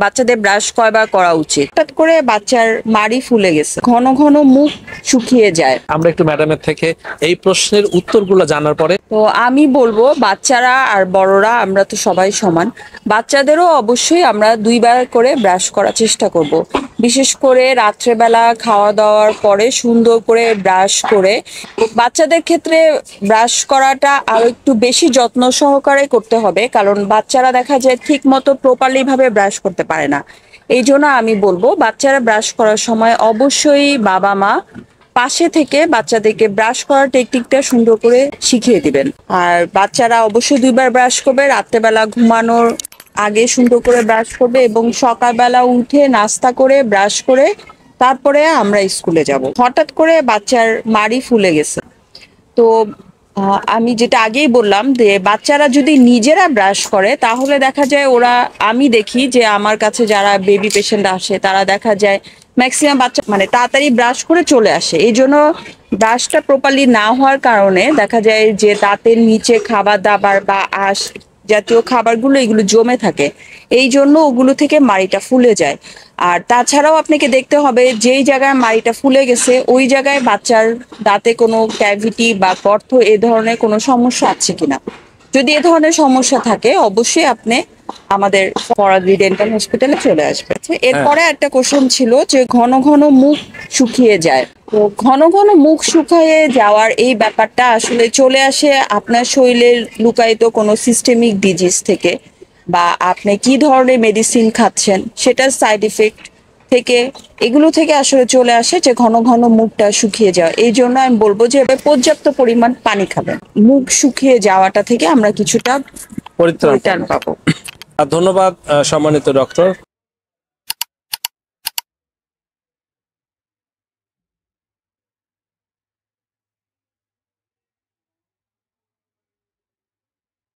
বাচ্চাদের ব্রাশ কয়বার করা উচিত? হঠাৎ করে বাচ্চার মাড়ি ফুলে গেছে, ঘন ঘন মুখ শুকিয়ে যায়। আমরা একটু ম্যাডামের থেকে এই প্রশ্নের উত্তরগুলো জানার পরে তো আমি বলবো বাচ্চারা আর বড়রা আমরা তো সবাই সমান, বাচ্চাদেরও অবশ্যই আমরা 2বার করে ব্রাশ করার চেষ্টা করব। বিশেষ করে রাত্রেবেলা খাওয়া দাওয়ার পরে সুন্দর করে ব্রাশ করে। বাচ্চাদের ক্ষেত্রে ব্রাশ করাটা আরো একটু বেশি যত্ন সহকারে করতে হবে, কারণ বাচ্চারা দেখা যায় ঠিক মতো প্রপারলি ভাবে ব্রাশ করতে পারে না। এই জন্য আমি বলবো বাচ্চারা ব্রাশ করার সময় অবশ্যই বাবা মা পাশে থেকে বাচ্চাদেরকে ব্রাশ করার টেকনিকটা সুন্দর করে শিখিয়ে দিবেন। আর বাচ্চারা অবশ্যই 2বার ব্রাশ করবে, রাত্রেবেলা ঘুমানোর আগে সুন্দর করে ব্রাশ করবে এবং সকালবেলা উঠে নাস্তা করে ব্রাশ করে তারপরে আমরা স্কুলে যাব। হঠাৎ করে বাচ্চার মাড়ি ফুলে গেছে, তো আমি যেটা আগেই বললাম যে বাচ্চারা যদি নিজেরা ব্রাশ করে তাহলে দেখা যায় ওরা, আমি দেখি যে আমার কাছে যারা বেবি পেশেন্ট আসে তারা দেখা যায় ম্যাক্সিমাম বাচ্চা মানে তাড়াতাড়ি ব্রাশ করে চলে আসে। এই জন্য ব্রাশটা প্রপারলি না হওয়ার কারণে দেখা যায় যে দাঁতের নিচে খাবার দাবার বা আঁশ জাতীয় খাবারগুলো এগুলো জমে থাকে, এই জন্য ওগুলো থেকে মাড়িটা ফুলে যায়। আর তাছাড়াও আপনাকে দেখতে হবে যেই জায়গায় মাড়িটা ফুলে গেছে ওই জায়গায় বাচ্চার দাঁতে কোনো ক্যাভিটি বা গর্ত এ ধরনের কোনো সমস্যা আছে কিনা। যদি এ ধরনের সমস্যা থাকে অবশ্যই আপনি আমাদের ফরাদি ডেন্টাল হসপিটালে চলে আসবে। এরপরে একটা কোশ্চেন ছিল যে ঘন ঘন মুখ শুকিয়ে যায়। তো ঘন ঘন মুখ শুকিয়ে যাওয়ার এই ব্যাপারটা আসলে চলে আসে আপনার শরীরের লুকায়িত কোনো সিস্টেমিক ডিজিজ থেকে, বা আপনি কি ধরনের মেডিসিন খাচ্ছেন সেটার সাইড ইফেক্ট থেকে, এগুলো থেকে আসলে চলে আসে যে ঘন ঘন মুখটা শুকিয়ে যাওয়া। এই জন্য আমি বলবো যে পর্যাপ্ত পরিমাণ পানি খাবেন, মুখ শুকিয়ে যাওয়াটা থেকে আমরা কিছুটা পরিত্রাণ পরিত্রাণ পাবো। ধন্যবাদ সম্মানিত ডক্টর।